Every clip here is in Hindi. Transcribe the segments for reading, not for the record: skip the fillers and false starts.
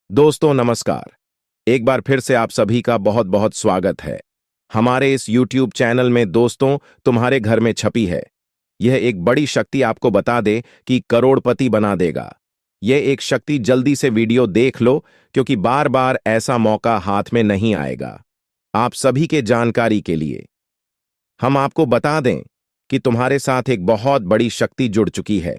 दोस्तों नमस्कार। एक बार फिर से आप सभी का बहुत बहुत स्वागत है हमारे इस YouTube चैनल में। दोस्तों, तुम्हारे घर में छपी है यह एक बड़ी शक्ति, आपको बता दे कि करोड़पति बना देगा। यह एक शक्ति, जल्दी से वीडियो देख लो क्योंकि बार बार ऐसा मौका हाथ में नहीं आएगा। आप सभी के जानकारी के लिए हम आपको बता दें कि तुम्हारे साथ एक बहुत बड़ी शक्ति जुड़ चुकी है,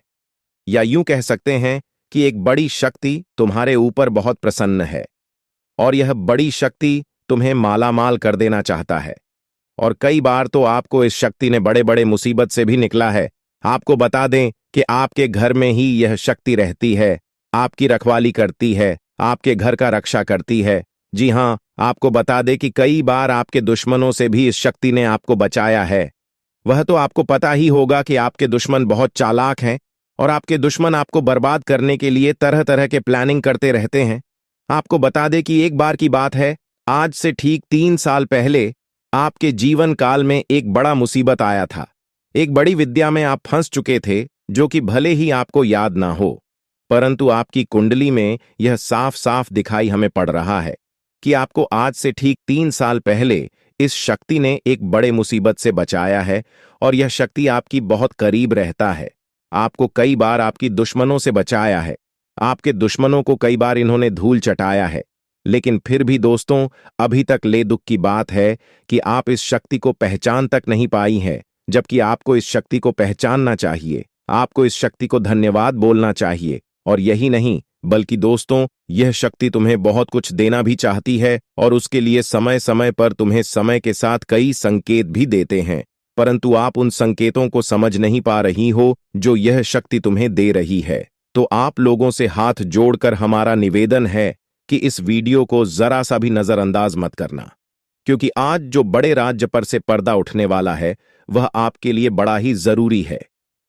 या यूं कह सकते हैं कि एक बड़ी शक्ति तुम्हारे ऊपर बहुत प्रसन्न है और यह बड़ी शक्ति तुम्हें मालामाल कर देना चाहता है। और कई बार तो आपको इस शक्ति ने बड़े बड़े मुसीबत से भी निकला है। आपको बता दें कि आपके घर में ही यह शक्ति रहती है, आपकी रखवाली करती है, आपके घर का रक्षा करती है। जी हां, आपको बता दें कि कई बार आपके दुश्मनों से भी इस शक्ति ने आपको बचाया है। वह तो आपको पता ही होगा कि आपके दुश्मन बहुत चालाक हैं और आपके दुश्मन आपको बर्बाद करने के लिए तरह तरह के प्लानिंग करते रहते हैं। आपको बता दें कि एक बार की बात है, आज से ठीक 3 साल पहले आपके जीवन काल में एक बड़ा मुसीबत आया था। एक बड़ी विद्या में आप फंस चुके थे, जो कि भले ही आपको याद ना हो, परंतु आपकी कुंडली में यह साफ साफ दिखाई हमें पड़ रहा है कि आपको आज से ठीक 3 साल पहले इस शक्ति ने एक बड़े मुसीबत से बचाया है। और यह शक्ति आपकी बहुत करीब रहता है, आपको कई बार आपकी दुश्मनों से बचाया है, आपके दुश्मनों को कई बार इन्होंने धूल चटाया है। लेकिन फिर भी दोस्तों, अभी तक ले दुख की बात है कि आप इस शक्ति को पहचान तक नहीं पाई हैं, जबकि आपको इस शक्ति को पहचानना चाहिए। आपको इस शक्ति को धन्यवाद बोलना चाहिए। और यही नहीं, बल्कि दोस्तों, यह शक्ति तुम्हें बहुत कुछ देना भी चाहती है और उसके लिए समय समय पर तुम्हें समय के साथ कई संकेत भी देते हैं, परंतु आप उन संकेतों को समझ नहीं पा रही हो जो यह शक्ति तुम्हें दे रही है। तो आप लोगों से हाथ जोड़कर हमारा निवेदन है कि इस वीडियो को जरा सा भी नजरअंदाज मत करना, क्योंकि आज जो बड़े राज्य पर से पर्दा उठने वाला है वह आपके लिए बड़ा ही जरूरी है।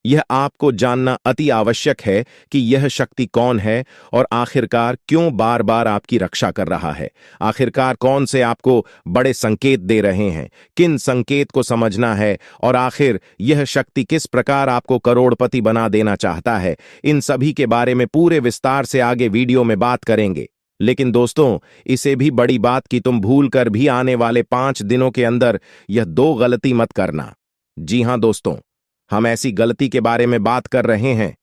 यह आपको जानना अति आवश्यक है कि यह शक्ति कौन है और आखिरकार क्यों बार बार आपकी रक्षा कर रहा है। आखिरकार कौन से आपको बड़े संकेत दे रहे हैं, किन संकेत को समझना है, और आखिर यह शक्ति किस प्रकार आपको करोड़पति बना देना चाहता है। इन सभी के बारे में पूरे विस्तार से आगे वीडियो में बात करेंगे। लेकिन दोस्तों, इसे भी बड़ी बात कि तुम भूल कर भी आने वाले 5 दिनों के अंदर यह 2 गलती मत करना। जी हां दोस्तों, हम ऐसी गलती के बारे में बात कर रहे हैं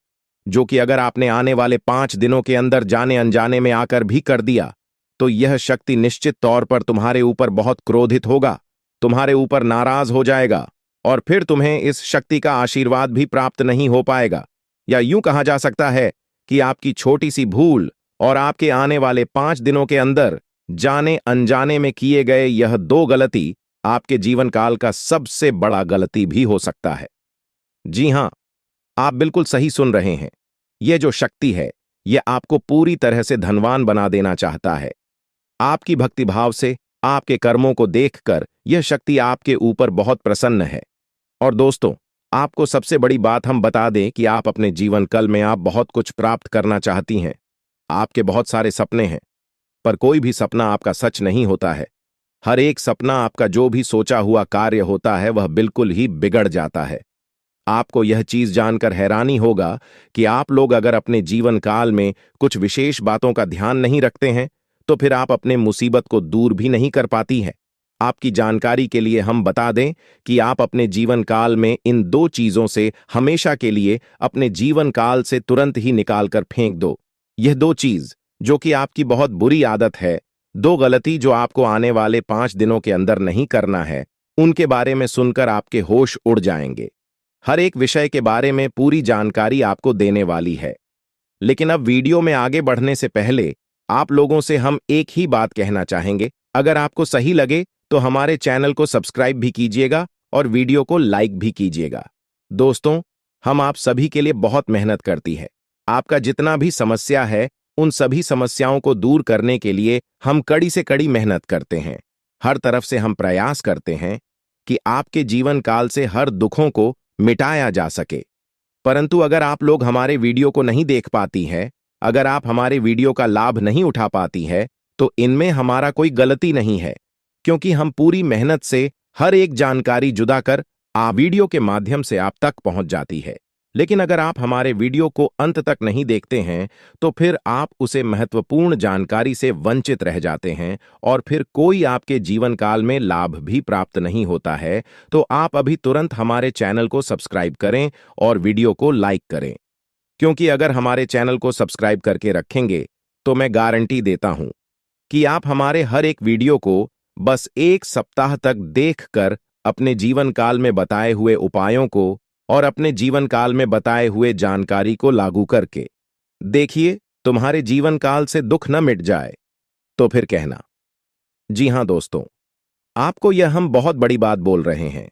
जो कि अगर आपने आने वाले 5 दिनों के अंदर जाने अनजाने में आकर भी कर दिया तो यह शक्ति निश्चित तौर पर तुम्हारे ऊपर बहुत क्रोधित होगा, तुम्हारे ऊपर नाराज हो जाएगा और फिर तुम्हें इस शक्ति का आशीर्वाद भी प्राप्त नहीं हो पाएगा। या यूं कहा जा सकता है कि आपकी छोटी सी भूल और आपके आने वाले 5 दिनों के अंदर जाने अनजाने में किए गए यह 2 गलती आपके जीवन काल का सबसे बड़ा गलती भी हो सकता है। जी हां, आप बिल्कुल सही सुन रहे हैं। यह जो शक्ति है, यह आपको पूरी तरह से धनवान बना देना चाहता है। आपकी भक्तिभाव से, आपके कर्मों को देखकर यह शक्ति आपके ऊपर बहुत प्रसन्न है। और दोस्तों, आपको सबसे बड़ी बात हम बता दें कि आप अपने जीवन काल में आप बहुत कुछ प्राप्त करना चाहती हैं। आपके बहुत सारे सपने हैं, पर कोई भी सपना आपका सच नहीं होता है। हर एक सपना, आपका जो भी सोचा हुआ कार्य होता है, वह बिल्कुल ही बिगड़ जाता है। आपको यह चीज जानकर हैरानी होगा कि आप लोग अगर अपने जीवन काल में कुछ विशेष बातों का ध्यान नहीं रखते हैं तो फिर आप अपने मुसीबत को दूर भी नहीं कर पाती हैं। आपकी जानकारी के लिए हम बता दें कि आप अपने जीवन काल में इन 2 चीजों से हमेशा के लिए अपने जीवन काल से तुरंत ही निकाल कर फेंक दो। यह 2 चीज जो कि आपकी बहुत बुरी आदत है, 2 गलती जो आपको आने वाले 5 दिनों के अंदर नहीं करना है, उनके बारे में सुनकर आपके होश उड़ जाएंगे। हर एक विषय के बारे में पूरी जानकारी आपको देने वाली है। लेकिन अब वीडियो में आगे बढ़ने से पहले आप लोगों से हम एक ही बात कहना चाहेंगे। अगर आपको सही लगे तो हमारे चैनल को सब्सक्राइब भी कीजिएगा और वीडियो को लाइक भी कीजिएगा। दोस्तों, हम आप सभी के लिए बहुत मेहनत करती है। आपका जितना भी समस्या है, उन सभी समस्याओं को दूर करने के लिए हम कड़ी से कड़ी मेहनत करते हैं। हर तरफ से हम प्रयास करते हैं कि आपके जीवन काल से हर दुखों को मिटाया जा सके। परंतु अगर आप लोग हमारे वीडियो को नहीं देख पाती हैं, अगर आप हमारे वीडियो का लाभ नहीं उठा पाती है, तो इनमें हमारा कोई गलती नहीं है, क्योंकि हम पूरी मेहनत से हर एक जानकारी जुदा कर वीडियो के माध्यम से आप तक पहुंच जाती है। लेकिन अगर आप हमारे वीडियो को अंत तक नहीं देखते हैं तो फिर आप उसे महत्वपूर्ण जानकारी से वंचित रह जाते हैं और फिर कोई आपके जीवन काल में लाभ भी प्राप्त नहीं होता है। तो आप अभी तुरंत हमारे चैनल को सब्सक्राइब करें और वीडियो को लाइक करें, क्योंकि अगर हमारे चैनल को सब्सक्राइब करके रखेंगे तो मैं गारंटी देता हूं कि आप हमारे हर एक वीडियो को बस 1 सप्ताह तक देखकर अपने जीवन काल में बताए हुए उपायों को और अपने जीवन काल में बताए हुए जानकारी को लागू करके देखिए, तुम्हारे जीवन काल से दुख न मिट जाए तो फिर कहना। जी हां दोस्तों, आपको यह हम बहुत बड़ी बात बोल रहे हैं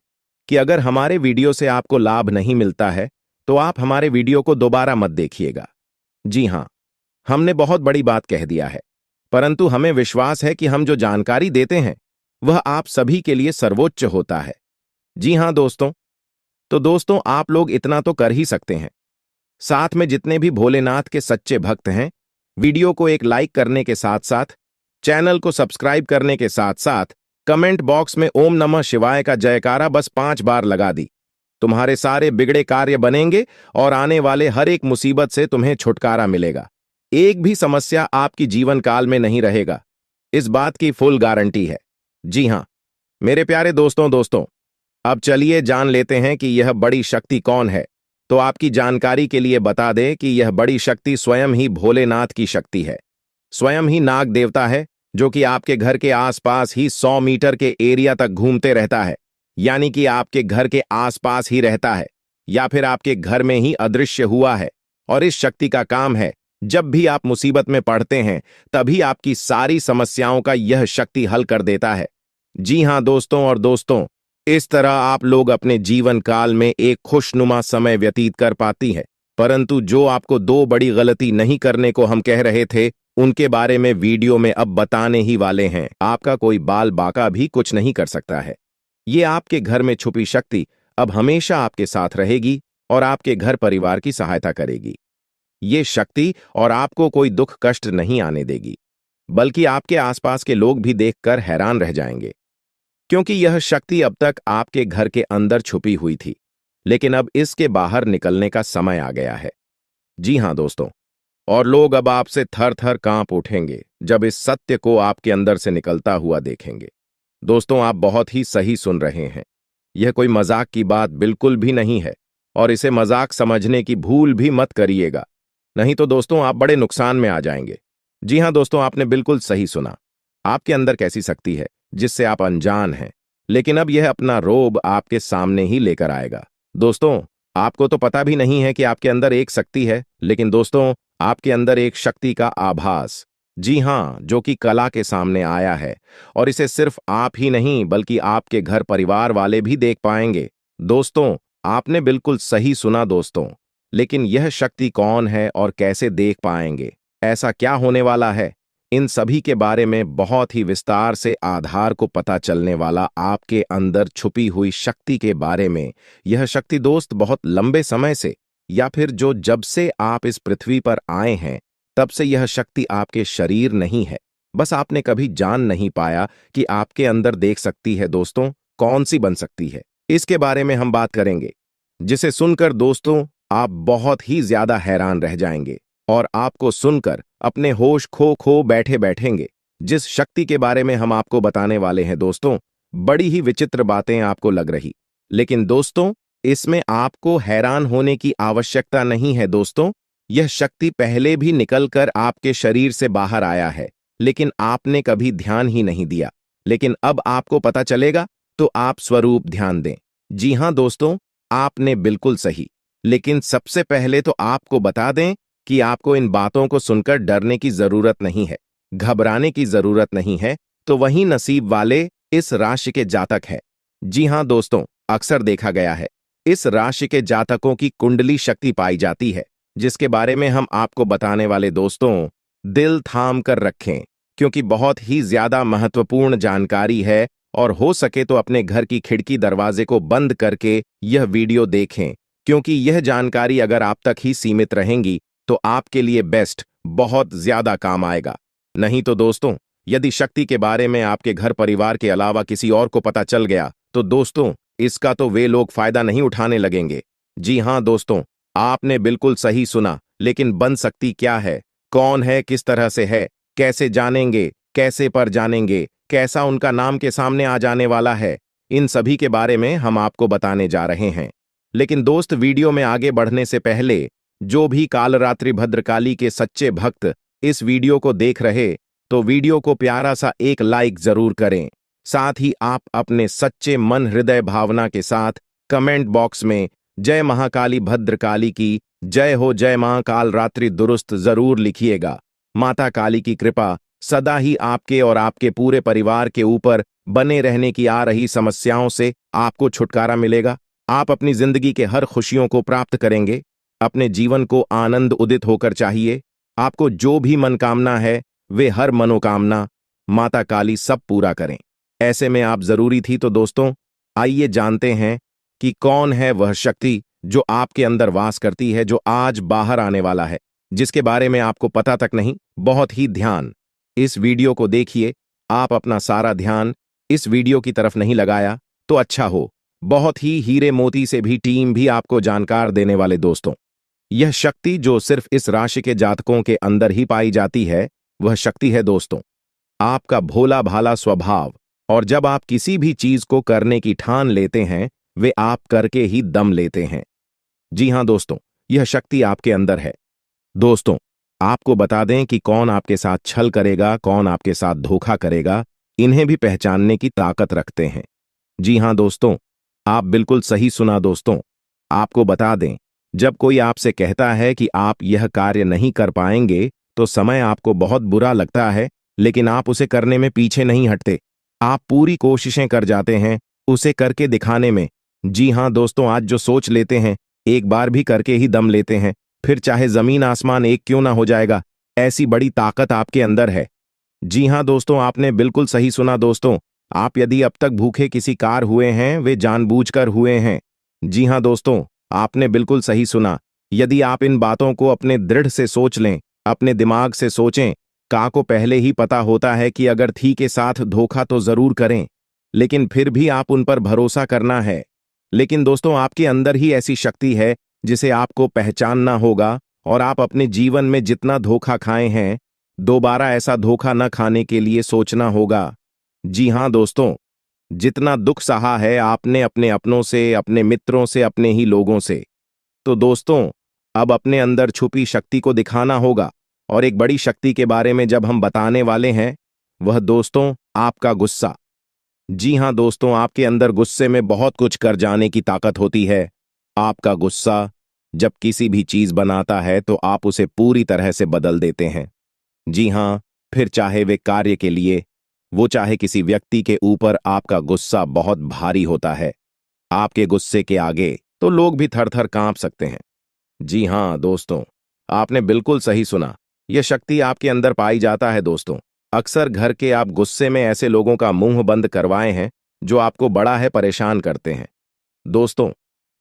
कि अगर हमारे वीडियो से आपको लाभ नहीं मिलता है तो आप हमारे वीडियो को दोबारा मत देखिएगा। जी हां, हमने बहुत बड़ी बात कह दिया है, परंतु हमें विश्वास है कि हम जो जानकारी देते हैं वह आप सभी के लिए सर्वोच्च होता है। जी हां दोस्तों, तो दोस्तों आप लोग इतना तो कर ही सकते हैं। साथ में जितने भी भोलेनाथ के सच्चे भक्त हैं, वीडियो को एक लाइक करने के साथ साथ, चैनल को सब्सक्राइब करने के साथ साथ, कमेंट बॉक्स में ओम नमः शिवाय का जयकारा बस 5 बार लगा दी। तुम्हारे सारे बिगड़े कार्य बनेंगे और आने वाले हर एक मुसीबत से तुम्हें छुटकारा मिलेगा। एक भी समस्या आपकी जीवन काल में नहीं रहेगा, इस बात की फुल गारंटी है। जी हां मेरे प्यारे दोस्तों, अब चलिए जान लेते हैं कि यह बड़ी शक्ति कौन है। तो आपकी जानकारी के लिए बता दें कि यह बड़ी शक्ति स्वयं ही भोलेनाथ की शक्ति है। स्वयं ही नाग देवता है, जो कि आपके घर के आसपास ही 100 मीटर के एरिया तक घूमते रहता है, यानी कि आपके घर के आसपास ही रहता है या फिर आपके घर में ही अदृश्य हुआ है। और इस शक्ति का काम है, जब भी आप मुसीबत में पड़ते हैं तभी आपकी सारी समस्याओं का यह शक्ति हल कर देता है। जी हां दोस्तों, इस तरह आप लोग अपने जीवन काल में एक खुशनुमा समय व्यतीत कर पाती है। परंतु जो आपको 2 बड़ी गलती नहीं करने को हम कह रहे थे, उनके बारे में वीडियो में अब बताने ही वाले हैं। आपका कोई बाल बाका भी कुछ नहीं कर सकता है। ये आपके घर में छुपी शक्ति अब हमेशा आपके साथ रहेगी और आपके घर परिवार की सहायता करेगी। ये शक्ति और आपको कोई दुख कष्ट नहीं आने देगी, बल्कि आपके आसपास के लोग भी देखकर हैरान रह जाएंगे, क्योंकि यह शक्ति अब तक आपके घर के अंदर छुपी हुई थी, लेकिन अब इसके बाहर निकलने का समय आ गया है। जी हां दोस्तों, और लोग अब आपसे थर थर कांप उठेंगे जब इस सत्य को आपके अंदर से निकलता हुआ देखेंगे। दोस्तों आप बहुत ही सही सुन रहे हैं, यह कोई मजाक की बात बिल्कुल भी नहीं है और इसे मजाक समझने की भूल भी मत करिएगा, नहीं तो दोस्तों आप बड़े नुकसान में आ जाएंगे। जी हां दोस्तों, आपने बिल्कुल सही सुना। आपके अंदर कैसी शक्ति है जिससे आप अनजान हैं, लेकिन अब यह अपना रोब आपके सामने ही लेकर आएगा। दोस्तों आपको तो पता भी नहीं है कि आपके अंदर एक शक्ति है, लेकिन दोस्तों आपके अंदर एक शक्ति का आभास, जी हां, जो कि कला के सामने आया है और इसे सिर्फ आप ही नहीं बल्कि आपके घर परिवार वाले भी देख पाएंगे। दोस्तों आपने बिल्कुल सही सुना दोस्तों, लेकिन यह शक्ति कौन है और कैसे देख पाएंगे, ऐसा क्या होने वाला है, इन सभी के बारे में बहुत ही विस्तार से आधार को पता चलने वाला आपके अंदर छुपी हुई शक्ति के बारे में। यह शक्ति दोस्त बहुत लंबे समय से या फिर जो जब से आप इस पृथ्वी पर आए हैं तब से यह शक्ति आपके शरीर नहीं है, बस आपने कभी जान नहीं पाया कि आपके अंदर देख सकती है। दोस्तों कौन सी बन सकती है, इसके बारे में हम बात करेंगे, जिसे सुनकर दोस्तों आप बहुत ही ज्यादा हैरान रह जाएंगे और आपको सुनकर अपने होश खो बैठे बैठेंगे। जिस शक्ति के बारे में हम आपको बताने वाले हैं दोस्तों, बड़ी ही विचित्र बातें आपको लग रही, लेकिन दोस्तों इसमें आपको हैरान होने की आवश्यकता नहीं है। दोस्तों यह शक्ति पहले भी निकलकर आपके शरीर से बाहर आया है, लेकिन आपने कभी ध्यान ही नहीं दिया, लेकिन अब आपको पता चलेगा, तो आप स्वरूप ध्यान दें। जी हां दोस्तों, आपने बिल्कुल सही, लेकिन सबसे पहले तो आपको बता दें कि आपको इन बातों को सुनकर डरने की जरूरत नहीं है, घबराने की जरूरत नहीं है। तो वही नसीब वाले इस राशि के जातक है। जी हां दोस्तों, अक्सर देखा गया है इस राशि के जातकों की कुंडली शक्ति पाई जाती है, जिसके बारे में हम आपको बताने वाले दोस्तों, दिल थाम कर रखें, क्योंकि बहुत ही ज्यादा महत्वपूर्ण जानकारी है और हो सके तो अपने घर की खिड़की दरवाजे को बंद करके यह वीडियो देखें, क्योंकि यह जानकारी अगर आप तक ही सीमित रहेंगी तो आपके लिए बेस्ट बहुत ज्यादा काम आएगा। नहीं तो दोस्तों यदि शक्ति के बारे में आपके घर परिवार के अलावा किसी और को पता चल गया तो दोस्तों इसका तो वे लोग फायदा नहीं उठाने लगेंगे। जी हां दोस्तों, आपने बिल्कुल सही सुना, लेकिन बन सकती क्या है, कौन है, किस तरह से है, कैसे जानेंगे, कैसे पर जानेंगे, कैसा उनका नाम के सामने आ जाने वाला है, इन सभी के बारे में हम आपको बताने जा रहे हैं। लेकिन दोस्त, वीडियो में आगे बढ़ने से पहले जो भी कालरात्रि भद्रकाली के सच्चे भक्त इस वीडियो को देख रहे, तो वीडियो को प्यारा सा एक लाइक जरूर करें। साथ ही आप अपने सच्चे मन हृदय भावना के साथ कमेंट बॉक्स में जय महाकाली भद्रकाली की जय हो, जय मां कालरात्रि दुरुस्त जरूर लिखिएगा। माता काली की कृपा सदा ही आपके और आपके पूरे परिवार के ऊपर बने रहने की आ रही समस्याओं से आपको छुटकारा मिलेगा। आप अपनी जिंदगी के हर खुशियों को प्राप्त करेंगे। अपने जीवन को आनंद उदित होकर चाहिए। आपको जो भी मनोकामना है, वे हर मनोकामना माता काली सब पूरा करें। ऐसे में आप जरूरी थी। तो दोस्तों, आइए जानते हैं कि कौन है वह शक्ति जो आपके अंदर वास करती है, जो आज बाहर आने वाला है, जिसके बारे में आपको पता तक नहीं। बहुत ही ध्यान इस वीडियो को देखिए। आप अपना सारा ध्यान इस वीडियो की तरफ नहीं लगाया तो अच्छा हो। बहुत ही हीरे मोती से भी टीम भी आपको जानकार देने वाले दोस्तों, यह शक्ति जो सिर्फ इस राशि के जातकों के अंदर ही पाई जाती है, वह शक्ति है दोस्तों आपका भोला भाला स्वभाव। और जब आप किसी भी चीज को करने की ठान लेते हैं, वे आप करके ही दम लेते हैं। जी हां दोस्तों, यह शक्ति आपके अंदर है। दोस्तों, आपको बता दें कि कौन आपके साथ छल करेगा, कौन आपके साथ धोखा करेगा, इन्हें भी पहचानने की ताकत रखते हैं। जी हां दोस्तों, आप बिल्कुल सही सुना दोस्तों। आपको बता दें, जब कोई आपसे कहता है कि आप यह कार्य नहीं कर पाएंगे, तो समय आपको बहुत बुरा लगता है, लेकिन आप उसे करने में पीछे नहीं हटते। आप पूरी कोशिशें कर जाते हैं उसे करके दिखाने में। जी हां दोस्तों, आज जो सोच लेते हैं, एक बार भी करके ही दम लेते हैं, फिर चाहे जमीन आसमान एक क्यों ना हो जाएगा। ऐसी बड़ी ताकत आपके अंदर है। जी हां दोस्तों, आपने बिल्कुल सही सुना दोस्तों। आप यदि अब तक भूखे किसी कार हुए हैं, वे जानबूझकर हुए हैं। जी हां दोस्तों, आपने बिल्कुल सही सुना। यदि आप इन बातों को अपने दृढ़ से सोच लें, अपने दिमाग से सोचें, का को पहले ही पता होता है कि अगर थी के साथ धोखा तो जरूर करें, लेकिन फिर भी आप उन पर भरोसा करना है। लेकिन दोस्तों, आपके अंदर ही ऐसी शक्ति है जिसे आपको पहचानना होगा, और आप अपने जीवन में जितना धोखा खाए हैं, दोबारा ऐसा धोखा न खाने के लिए सोचना होगा। जी हां दोस्तों, जितना दुख सहा है आपने अपने अपनों से, अपने मित्रों से, अपने ही लोगों से, तो दोस्तों अब अपने अंदर छुपी शक्ति को दिखाना होगा। और एक बड़ी शक्ति के बारे में जब हम बताने वाले हैं, वह दोस्तों आपका गुस्सा। जी हां दोस्तों, आपके अंदर गुस्से में बहुत कुछ कर जाने की ताकत होती है। आपका गुस्सा जब किसी भी चीज बनाता है तो आप उसे पूरी तरह से बदल देते हैं। जी हां, फिर चाहे वे कार्य के लिए, वो चाहे किसी व्यक्ति के ऊपर, आपका गुस्सा बहुत भारी होता है। आपके गुस्से के आगे तो लोग भी थर थर कांप सकते हैं। जी हां दोस्तों, आपने बिल्कुल सही सुना। यह शक्ति आपके अंदर पाई जाता है दोस्तों। अक्सर घर के आप गुस्से में ऐसे लोगों का मुंह बंद करवाए हैं जो आपको बड़ा है परेशान करते हैं। दोस्तों,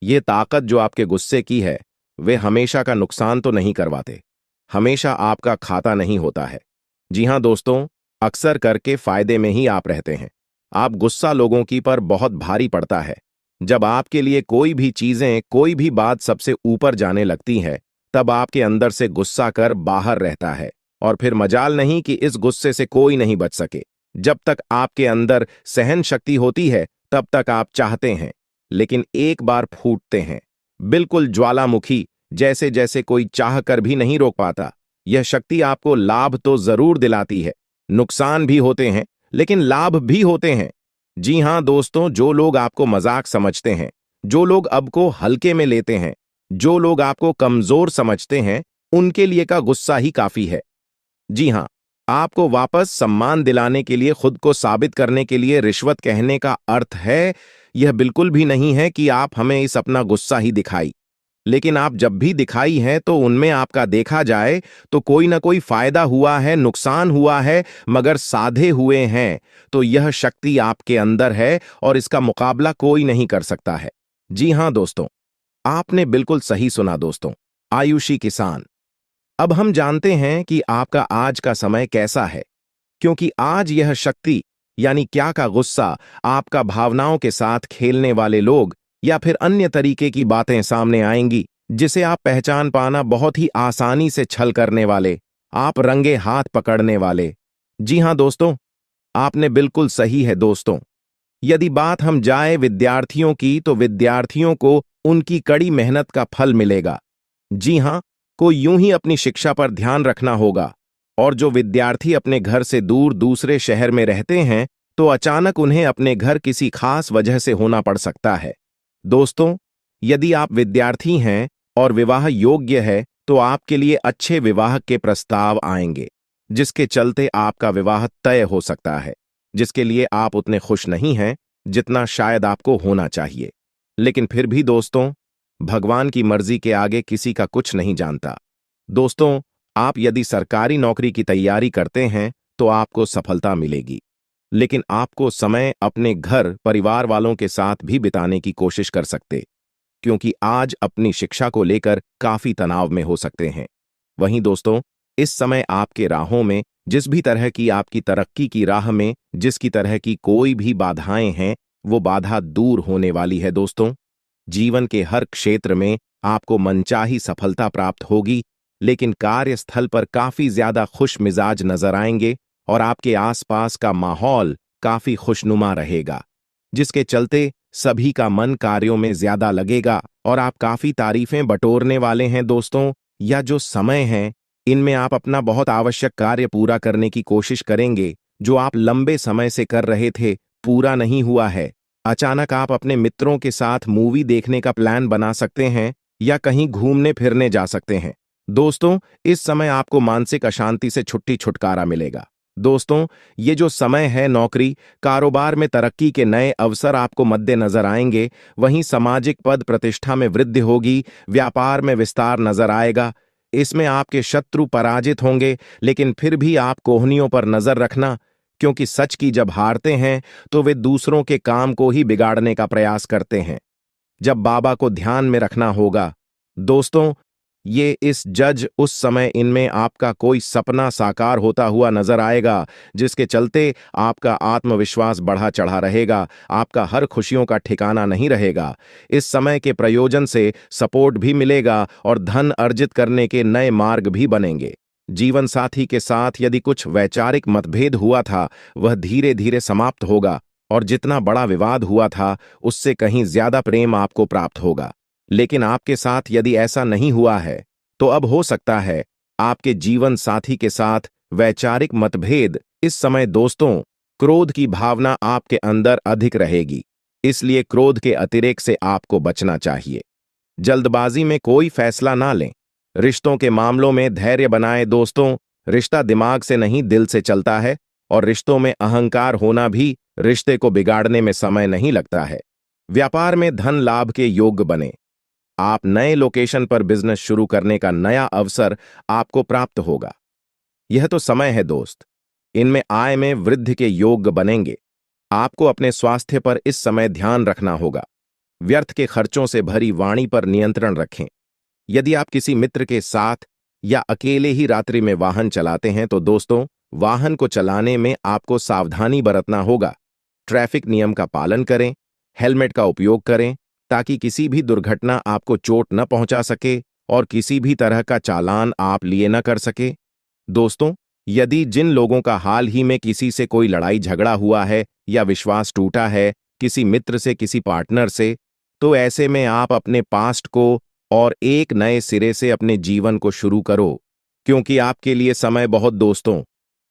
ये ताकत जो आपके गुस्से की है, वे हमेशा का नुकसान तो नहीं करवाते, हमेशा आपका खाता नहीं होता है। जी हां दोस्तों, अक्सर करके फायदे में ही आप रहते हैं। आप गुस्सा लोगों की पर बहुत भारी पड़ता है। जब आपके लिए कोई भी चीजें, कोई भी बात सबसे ऊपर जाने लगती है, तब आपके अंदर से गुस्सा कर बाहर रहता है, और फिर मजाल नहीं कि इस गुस्से से कोई नहीं बच सके। जब तक आपके अंदर सहन शक्ति होती है, तब तक आप चाहते हैं, लेकिन एक बार फूटते हैं, बिल्कुल ज्वालामुखी जैसे जैसे कोई चाह कर भी नहीं रोक पाता। यह शक्ति आपको लाभ तो जरूर दिलाती है, नुकसान भी होते हैं, लेकिन लाभ भी होते हैं। जी हां दोस्तों, जो लोग आपको मजाक समझते हैं, जो लोग अब को हल्के में लेते हैं, जो लोग आपको कमजोर समझते हैं, उनके लिए का गुस्सा ही काफी है। जी हां, आपको वापस सम्मान दिलाने के लिए, खुद को साबित करने के लिए रिश्वत कहने का अर्थ है, यह बिल्कुल भी नहीं है कि आप हमें इस अपना गुस्सा ही दिखाई। लेकिन आप जब भी दिखाई है तो उनमें आपका देखा जाए तो कोई ना कोई फायदा हुआ है, नुकसान हुआ है, मगर साधे हुए हैं। तो यह शक्ति आपके अंदर है और इसका मुकाबला कोई नहीं कर सकता है। जी हां दोस्तों, आपने बिल्कुल सही सुना दोस्तों। आयुषी किसान, अब हम जानते हैं कि आपका आज का समय कैसा है, क्योंकि आज यह शक्ति यानी क्या का गुस्सा, आपका भावनाओं के साथ खेलने वाले लोग या फिर अन्य तरीके की बातें सामने आएंगी जिसे आप पहचान पाना बहुत ही आसानी से छल करने वाले, आप रंगे हाथ पकड़ने वाले। जी हां दोस्तों, आपने बिल्कुल सही है दोस्तों। यदि बात हम जाए विद्यार्थियों की, तो विद्यार्थियों को उनकी कड़ी मेहनत का फल मिलेगा। जी हां, को यूं ही अपनी शिक्षा पर ध्यान रखना होगा। और जो विद्यार्थी अपने घर से दूर दूसरे शहर में रहते हैं, तो अचानक उन्हें अपने घर किसी खास वजह से होना पड़ सकता है। दोस्तों, यदि आप विद्यार्थी हैं और विवाह योग्य है, तो आपके लिए अच्छे विवाह के प्रस्ताव आएंगे, जिसके चलते आपका विवाह तय हो सकता है, जिसके लिए आप उतने खुश नहीं हैं जितना शायद आपको होना चाहिए। लेकिन फिर भी दोस्तों, भगवान की मर्जी के आगे किसी का कुछ नहीं जानता। दोस्तों, आप यदि सरकारी नौकरी की तैयारी करते हैं, तो आपको सफलता मिलेगी। लेकिन आपको समय अपने घर परिवार वालों के साथ भी बिताने की कोशिश कर सकते, क्योंकि आज अपनी शिक्षा को लेकर काफी तनाव में हो सकते हैं। वहीं दोस्तों, इस समय आपके राहों में जिस भी तरह की आपकी तरक्की की राह में जिसकी तरह की कोई भी बाधाएं हैं, वो बाधा दूर होने वाली है दोस्तों। जीवन के हर क्षेत्र में आपको मनचाही सफलता प्राप्त होगी, लेकिन कार्यस्थल पर काफी ज्यादा खुश मिजाज नजर आएंगे और आपके आसपास का माहौल काफी खुशनुमा रहेगा, जिसके चलते सभी का मन कार्यों में ज्यादा लगेगा और आप काफी तारीफें बटोरने वाले हैं दोस्तों। या जो समय है, इनमें आप अपना बहुत आवश्यक कार्य पूरा करने की कोशिश करेंगे, जो आप लंबे समय से कर रहे थे, पूरा नहीं हुआ है। अचानक आप अपने मित्रों के साथ मूवी देखने का प्लान बना सकते हैं या कहीं घूमने फिरने जा सकते हैं। दोस्तों, इस समय आपको मानसिक अशांति से छुटकारा मिलेगा। दोस्तों, ये जो समय है, नौकरी कारोबार में तरक्की के नए अवसर आपको मद्देनजर आएंगे, वहीं सामाजिक पद प्रतिष्ठा में वृद्धि होगी, व्यापार में विस्तार नजर आएगा। इसमें आपके शत्रु पराजित होंगे, लेकिन फिर भी आप कोहनियों पर नजर रखना, क्योंकि सच की जब हारते हैं, तो वे दूसरों के काम को ही बिगाड़ने का प्रयास करते हैं। जब बाबा को ध्यान में रखना होगा। दोस्तों, ये इस जज उस समय इनमें आपका कोई सपना साकार होता हुआ नजर आएगा, जिसके चलते आपका आत्मविश्वास बढ़ा चढ़ा रहेगा, आपका हर खुशियों का ठिकाना नहीं रहेगा। इस समय के प्रयोजन से सपोर्ट भी मिलेगा और धन अर्जित करने के नए मार्ग भी बनेंगे। जीवन साथी के साथ यदि कुछ वैचारिक मतभेद हुआ था, वह धीरे धीरे समाप्त होगा और जितना बड़ा विवाद हुआ था, उससे कहीं ज्यादा प्रेम आपको प्राप्त होगा। लेकिन आपके साथ यदि ऐसा नहीं हुआ है, तो अब हो सकता है आपके जीवन साथी के साथ वैचारिक मतभेद। इस समय दोस्तों, क्रोध की भावना आपके अंदर अधिक रहेगी, इसलिए क्रोध के अतिरेक से आपको बचना चाहिए। जल्दबाजी में कोई फैसला ना लें। रिश्तों के मामलों में धैर्य बनाएं दोस्तों। रिश्ता दिमाग से नहीं, दिल से चलता है, और रिश्तों में अहंकार होना भी रिश्ते को बिगाड़ने में समय नहीं लगता है। व्यापार में धन लाभ के योग्य बने। आप नए लोकेशन पर बिजनेस शुरू करने का नया अवसर आपको प्राप्त होगा। यह तो समय है दोस्त, इनमें आय में वृद्धि के योग्य बनेंगे। आपको अपने स्वास्थ्य पर इस समय ध्यान रखना होगा। व्यर्थ के खर्चों से भरी वाणी पर नियंत्रण रखें। यदि आप किसी मित्र के साथ या अकेले ही रात्रि में वाहन चलाते हैं, तो दोस्तों, वाहन को चलाने में आपको सावधानी बरतना होगा। ट्रैफिक नियम का पालन करें, हेलमेट का उपयोग करें, ताकि किसी भी दुर्घटना आपको चोट न पहुंचा सके और किसी भी तरह का चालान आप लिए न कर सके। दोस्तों, यदि जिन लोगों का हाल ही में किसी से कोई लड़ाई झगड़ा हुआ है या विश्वास टूटा है, किसी मित्र से, किसी पार्टनर से, तो ऐसे में आप अपने पास्ट को और एक नए सिरे से अपने जीवन को शुरू करो, क्योंकि आपके लिए समय बहुत दोस्तों।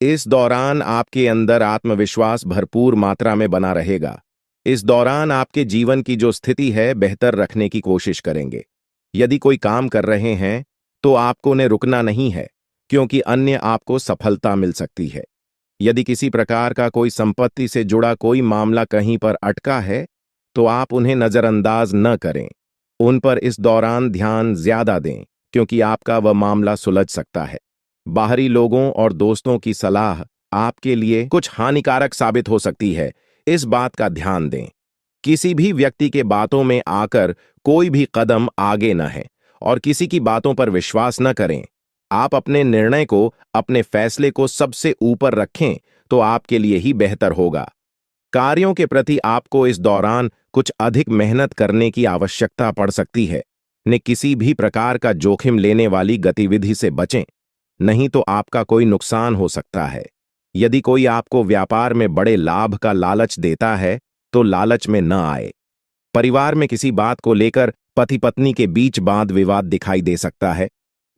इस दौरान आपके अंदर आत्मविश्वास भरपूर मात्रा में बना रहेगा। इस दौरान आपके जीवन की जो स्थिति है, बेहतर रखने की कोशिश करेंगे। यदि कोई काम कर रहे हैं, तो आपको उन्हें रुकना नहीं है, क्योंकि अन्य आपको सफलता मिल सकती है। यदि किसी प्रकार का कोई संपत्ति से जुड़ा कोई मामला कहीं पर अटका है, तो आप उन्हें नजरअंदाज न करें। उन पर इस दौरान ध्यान ज्यादा दें, क्योंकि आपका वह मामला सुलझ सकता है। बाहरी लोगों और दोस्तों की सलाह आपके लिए कुछ हानिकारक साबित हो सकती है, इस बात का ध्यान दें। किसी भी व्यक्ति के बातों में आकर कोई भी कदम आगे न है और किसी की बातों पर विश्वास न करें। आप अपने निर्णय को, अपने फैसले को सबसे ऊपर रखें, तो आपके लिए ही बेहतर होगा। कार्यों के प्रति आपको इस दौरान कुछ अधिक मेहनत करने की आवश्यकता पड़ सकती है। ने किसी भी प्रकार का जोखिम लेने वाली गतिविधि से बचें, नहीं तो आपका कोई नुकसान हो सकता है। यदि कोई आपको व्यापार में बड़े लाभ का लालच देता है, तो लालच में न आए। परिवार में किसी बात को लेकर पति पत्नी के बीच वाद विवाद दिखाई दे सकता है,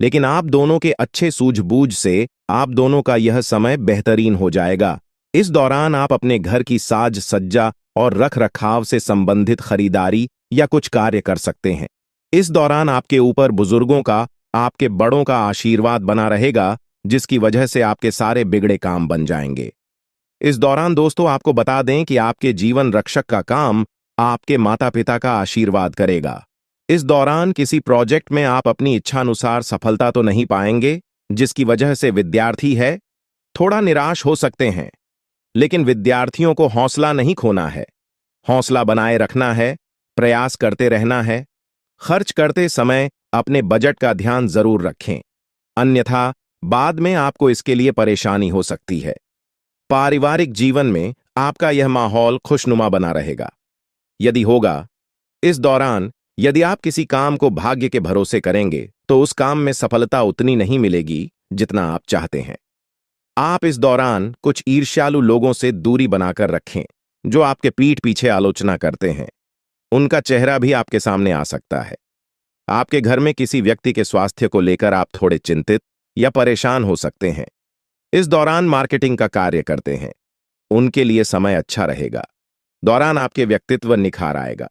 लेकिन आप दोनों के अच्छे सूझबूझ से आप दोनों का यह समय बेहतरीन हो जाएगा। इस दौरान आप अपने घर की साज सज्जा और रख रखाव से संबंधित खरीदारी या कुछ कार्य कर सकते हैं। इस दौरान आपके ऊपर बुजुर्गों का, आपके बड़ों का आशीर्वाद बना रहेगा, जिसकी वजह से आपके सारे बिगड़े काम बन जाएंगे। इस दौरान दोस्तों आपको बता दें कि आपके जीवन रक्षक का काम आपके माता पिता का आशीर्वाद करेगा। इस दौरान किसी प्रोजेक्ट में आप अपनी इच्छानुसार सफलता तो नहीं पाएंगे, जिसकी वजह से विद्यार्थी है थोड़ा निराश हो सकते हैं, लेकिन विद्यार्थियों को हौसला नहीं खोना है, हौसला बनाए रखना है, प्रयास करते रहना है। खर्च करते समय अपने बजट का ध्यान जरूर रखें, अन्यथा बाद में आपको इसके लिए परेशानी हो सकती है। पारिवारिक जीवन में आपका यह माहौल खुशनुमा बना रहेगा। यदि होगा, इस दौरान यदि आप किसी काम को भाग्य के भरोसे करेंगे, तो उस काम में सफलता उतनी नहीं मिलेगी जितना आप चाहते हैं। आप इस दौरान कुछ ईर्ष्यालु लोगों से दूरी बनाकर रखें, जो आपके पीठ पीछे आलोचना करते हैं। उनका चेहरा भी आपके सामने आ सकता है। आपके घर में किसी व्यक्ति के स्वास्थ्य को लेकर आप थोड़े चिंतित या परेशान हो सकते हैं। इस दौरान मार्केटिंग का कार्य करते हैं, उनके लिए समय अच्छा रहेगा। दौरान आपके व्यक्तित्व निखार आएगा।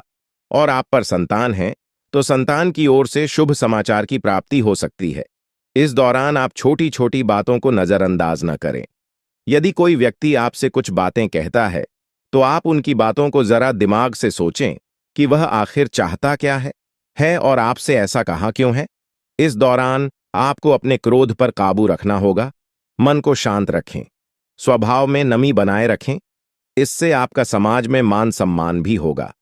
और आप पर संतान है, तो संतान की ओर से शुभ समाचार की प्राप्ति हो सकती है। इस दौरान आप छोटी छोटी बातों को नजरअंदाज न करें। यदि कोई व्यक्ति आपसे कुछ बातें कहता है, तो आप उनकी बातों को जरा दिमाग से सोचें कि वह आखिर चाहता क्या है और आपसे ऐसा कहा क्यों है। इस दौरान आपको अपने क्रोध पर काबू रखना होगा, मन को शांत रखें, स्वभाव में नमी बनाए रखें, इससे आपका समाज में मान सम्मान भी होगा।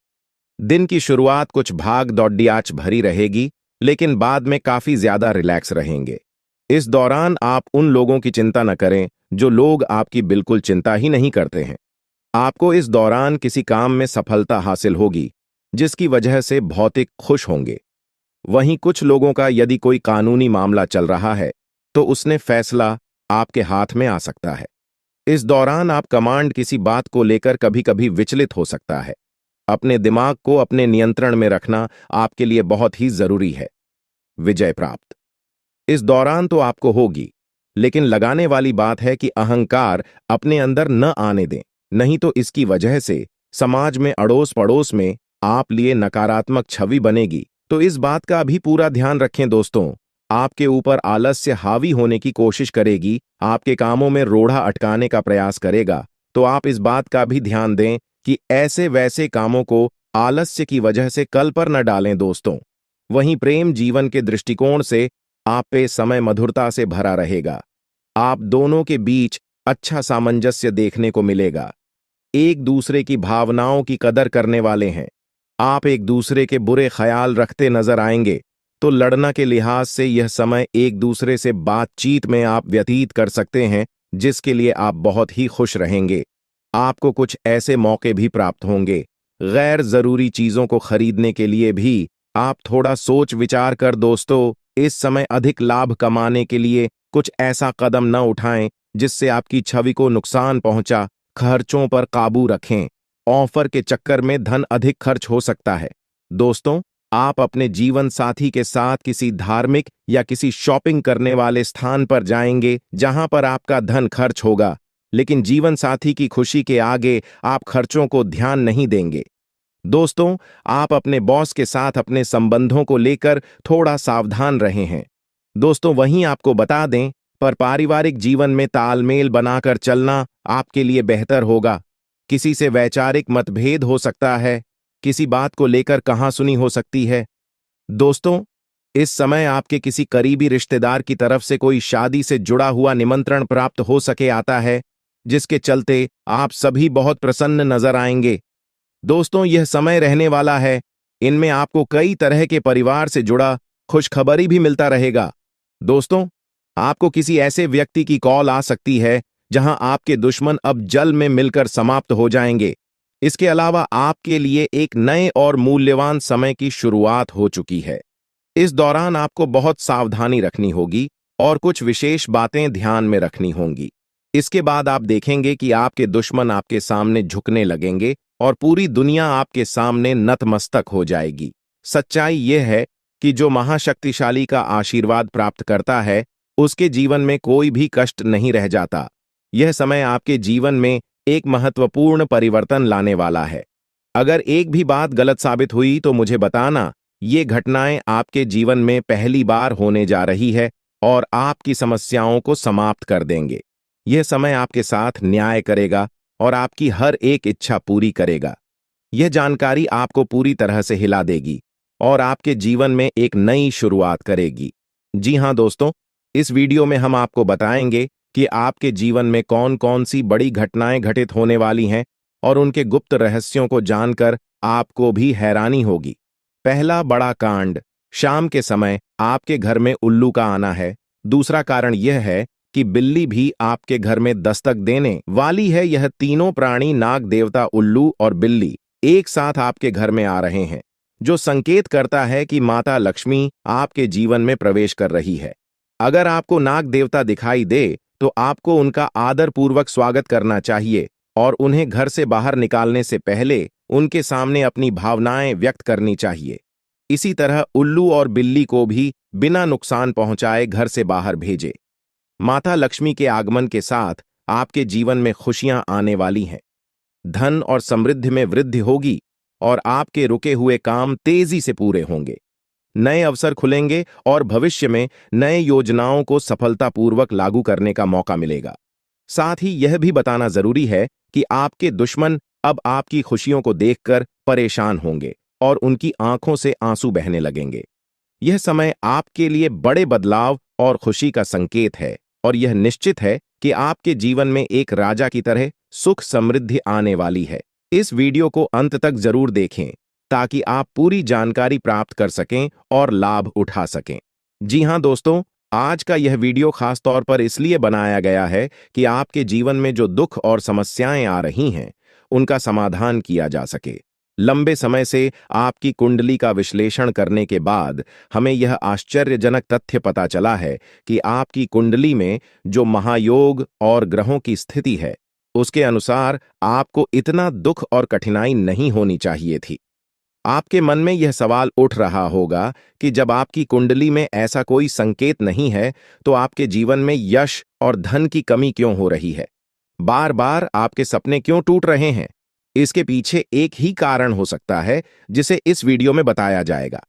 दिन की शुरुआत कुछ भाग दौड़ियाच भरी रहेगी, लेकिन बाद में काफी ज्यादा रिलैक्स रहेंगे। इस दौरान आप उन लोगों की चिंता न करें जो लोग आपकी बिल्कुल चिंता ही नहीं करते हैं। आपको इस दौरान किसी काम में सफलता हासिल होगी, जिसकी वजह से भौतिक खुश होंगे। वहीं कुछ लोगों का यदि कोई कानूनी मामला चल रहा है, तो उसने फैसला आपके हाथ में आ सकता है। इस दौरान आप कमांड किसी बात को लेकर कभी कभी विचलित हो सकता है। अपने दिमाग को अपने नियंत्रण में रखना आपके लिए बहुत ही जरूरी है। विजय प्राप्त इस दौरान तो आपको होगी, लेकिन लगाने वाली बात है कि अहंकार अपने अंदर न आने दें, नहीं तो इसकी वजह से समाज में अड़ोस पड़ोस में आप लिए नकारात्मक छवि बनेगी। तो इस बात का भी पूरा ध्यान रखें दोस्तों। आपके ऊपर आलस्य हावी होने की कोशिश करेगी, आपके कामों में रोड़ा अटकाने का प्रयास करेगा, तो आप इस बात का भी ध्यान दें कि ऐसे वैसे कामों को आलस्य की वजह से कल पर न डालें दोस्तों। वहीं प्रेम जीवन के दृष्टिकोण से आप पे समय मधुरता से भरा रहेगा। आप दोनों के बीच अच्छा सामंजस्य देखने को मिलेगा। एक दूसरे की भावनाओं की कदर करने वाले हैं। आप एक दूसरे के बुरे ख्याल रखते नजर आएंगे, तो लड़ना के लिहाज से यह समय एक दूसरे से बातचीत में आप व्यतीत कर सकते हैं, जिसके लिए आप बहुत ही खुश रहेंगे। आपको कुछ ऐसे मौके भी प्राप्त होंगे। गैर जरूरी चीजों को खरीदने के लिए भी आप थोड़ा सोच विचार कर दोस्तों इस समय अधिक लाभ कमाने के लिए कुछ ऐसा कदम न उठाएं जिससे आपकी छवि को नुकसान पहुंचा। खर्चों पर काबू रखें। ऑफर के चक्कर में धन अधिक खर्च हो सकता है। दोस्तों, आप अपने जीवन साथी के साथ किसी धार्मिक या किसी शॉपिंग करने वाले स्थान पर जाएंगे जहां पर आपका धन खर्च होगा, लेकिन जीवन साथी की खुशी के आगे आप खर्चों को ध्यान नहीं देंगे। दोस्तों, आप अपने बॉस के साथ अपने संबंधों को लेकर थोड़ा सावधान रहे हैं। दोस्तों, वहीं आपको बता दें, पर पारिवारिक जीवन में तालमेल बनाकर चलना आपके लिए बेहतर होगा। किसी से वैचारिक मतभेद हो सकता है, किसी बात को लेकर कहासुनी हो सकती है। दोस्तों, इस समय आपके किसी करीबी रिश्तेदार की तरफ से कोई शादी से जुड़ा हुआ निमंत्रण प्राप्त हो सके आता है, जिसके चलते आप सभी बहुत प्रसन्न नजर आएंगे। दोस्तों, यह समय रहने वाला है। इनमें आपको कई तरह के परिवार से जुड़ा खुशखबरी भी मिलता रहेगा। दोस्तों, आपको किसी ऐसे व्यक्ति की कॉल आ सकती है जहां आपके दुश्मन अब जल में मिलकर समाप्त हो जाएंगे। इसके अलावा आपके लिए एक नए और मूल्यवान समय की शुरुआत हो चुकी है। इस दौरान आपको बहुत सावधानी रखनी होगी और कुछ विशेष बातें ध्यान में रखनी होंगी। इसके बाद आप देखेंगे कि आपके दुश्मन आपके सामने झुकने लगेंगे और पूरी दुनिया आपके सामने नतमस्तक हो जाएगी। सच्चाई यह है कि जो महाशक्तिशाली का आशीर्वाद प्राप्त करता है, उसके जीवन में कोई भी कष्ट नहीं रह जाता। यह समय आपके जीवन में एक महत्वपूर्ण परिवर्तन लाने वाला है। अगर एक भी बात गलत साबित हुई तो मुझे बताना। ये घटनाएं आपके जीवन में पहली बार होने जा रही है और आपकी समस्याओं को समाप्त कर देंगे। यह समय आपके साथ न्याय करेगा और आपकी हर एक इच्छा पूरी करेगा। यह जानकारी आपको पूरी तरह से हिला देगी और आपके जीवन में एक नई शुरुआत करेगी। जी हाँ दोस्तों, इस वीडियो में हम आपको बताएंगे कि आपके जीवन में कौन कौन सी बड़ी घटनाएं घटित होने वाली हैं और उनके गुप्त रहस्यों को जानकर आपको भी हैरानी होगी। पहला बड़ा कांड, शाम के समय आपके घर में उल्लू का आना है। दूसरा कारण यह है कि बिल्ली भी आपके घर में दस्तक देने वाली है। यह तीनों प्राणी, नाग देवता, उल्लू और बिल्ली, एक साथ आपके घर में आ रहे हैं, जो संकेत करता है कि माता लक्ष्मी आपके जीवन में प्रवेश कर रही है। अगर आपको नाग देवता दिखाई दे तो आपको उनका आदरपूर्वक स्वागत करना चाहिए और उन्हें घर से बाहर निकालने से पहले उनके सामने अपनी भावनाएं व्यक्त करनी चाहिए। इसी तरह उल्लू और बिल्ली को भी बिना नुकसान पहुंचाए घर से बाहर भेजे। माता लक्ष्मी के आगमन के साथ आपके जीवन में खुशियां आने वाली हैं। धन और समृद्धि में वृद्धि होगी और आपके रुके हुए काम तेजी से पूरे होंगे। नए अवसर खुलेंगे और भविष्य में नए योजनाओं को सफलतापूर्वक लागू करने का मौका मिलेगा। साथ ही यह भी बताना जरूरी है कि आपके दुश्मन अब आपकी खुशियों को देखकर परेशान होंगे और उनकी आंखों से आंसू बहने लगेंगे। यह समय आपके लिए बड़े बदलाव और खुशी का संकेत है और यह निश्चित है कि आपके जीवन में एक राजा की तरह सुख समृद्धि आने वाली है। इस वीडियो को अंत तक जरूर देखें ताकि आप पूरी जानकारी प्राप्त कर सकें और लाभ उठा सकें। जी हां दोस्तों, आज का यह वीडियो खास तौर पर इसलिए बनाया गया है कि आपके जीवन में जो दुख और समस्याएं आ रही हैं, उनका समाधान किया जा सके। लंबे समय से आपकी कुंडली का विश्लेषण करने के बाद हमें यह आश्चर्यजनक तथ्य पता चला है कि आपकी कुंडली में जो महायोग और ग्रहों की स्थिति है, उसके अनुसार आपको इतना दुख और कठिनाई नहीं होनी चाहिए थी। आपके मन में यह सवाल उठ रहा होगा कि जब आपकी कुंडली में ऐसा कोई संकेत नहीं है, तो आपके जीवन में यश और धन की कमी क्यों हो रही है? बार बार आपके सपने क्यों टूट रहे हैं? इसके पीछे एक ही कारण हो सकता है, जिसे इस वीडियो में बताया जाएगा।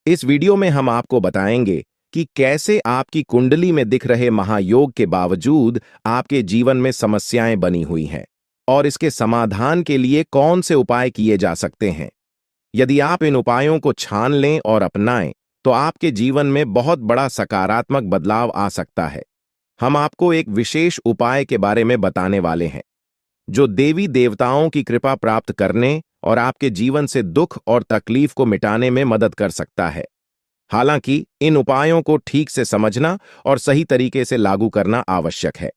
इस वीडियो में हम आपको बताएंगे कि कैसे आपकी कुंडली में दिख रहे महायोग के बावजूद आपके जीवन में समस्याएं बनी हुई हैं और इसके समाधान के लिए कौन से उपाय किए जा सकते हैं। यदि आप इन उपायों को छान लें और अपनाएं, तो आपके जीवन में बहुत बड़ा सकारात्मक बदलाव आ सकता है। हम आपको एक विशेष उपाय के बारे में बताने वाले हैं, जो देवी देवताओं की कृपा प्राप्त करने और आपके जीवन से दुख और तकलीफ को मिटाने में मदद कर सकता है। हालांकि इन उपायों को ठीक से समझना और सही तरीके से लागू करना आवश्यक है।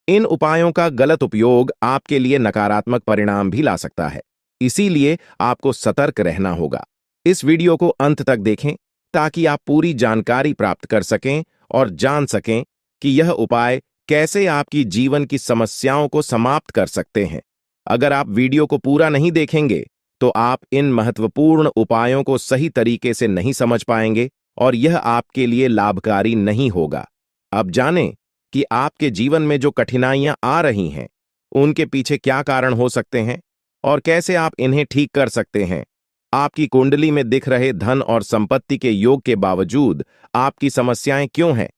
इन उपायों का गलत उपयोग आपके लिए नकारात्मक परिणाम भी ला सकता है, इसीलिए आपको सतर्क रहना होगा। इस वीडियो को अंत तक देखें ताकि आप पूरी जानकारी प्राप्त कर सकें और जान सकें कि यह उपाय कैसे आपकी जीवन की समस्याओं को समाप्त कर सकते हैं। अगर आप वीडियो को पूरा नहीं देखेंगे, तो आप इन महत्वपूर्ण उपायों को सही तरीके से नहीं समझ पाएंगे और यह आपके लिए लाभकारी नहीं होगा। अब जानें कि आपके जीवन में जो कठिनाइयां आ रही हैं, उनके पीछे क्या कारण हो सकते हैं और कैसे आप इन्हें ठीक कर सकते हैं। आपकी कुंडली में दिख रहे धन और संपत्ति के योग के बावजूद आपकी समस्याएं क्यों हैं?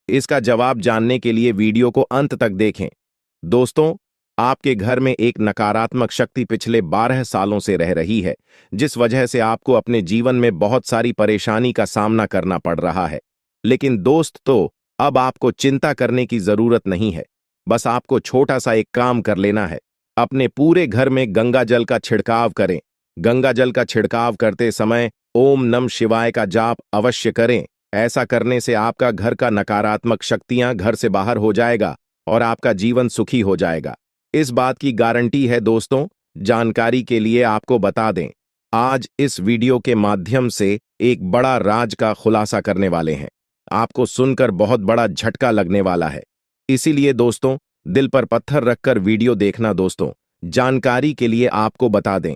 इसका जवाब जानने के लिए वीडियो को अंत तक देखें। दोस्तों, आपके घर में एक नकारात्मक शक्ति पिछले 12 सालों से रह रही है, जिस वजह से आपको अपने जीवन में बहुत सारी परेशानी का सामना करना पड़ रहा है। लेकिन दोस्तों, अब आपको चिंता करने की जरूरत नहीं है। बस आपको छोटा सा एक काम कर लेना है। अपने पूरे घर में गंगा जल का छिड़काव करें। गंगा जल का छिड़काव करते समय ओम नमः शिवाय का जाप अवश्य करें। ऐसा करने से आपका घर का नकारात्मक शक्तियां घर से बाहर हो जाएगा और आपका जीवन सुखी हो जाएगा। इस बात की गारंटी है दोस्तों। जानकारी के लिए आपको बता दें, आज इस वीडियो के माध्यम से एक बड़ा राज का खुलासा करने वाले हैं। आपको सुनकर बहुत बड़ा झटका लगने वाला है। इसीलिए दोस्तों, दिल पर पत्थर रखकर वीडियो देखना। दोस्तों, जानकारी के लिए आपको बता दें,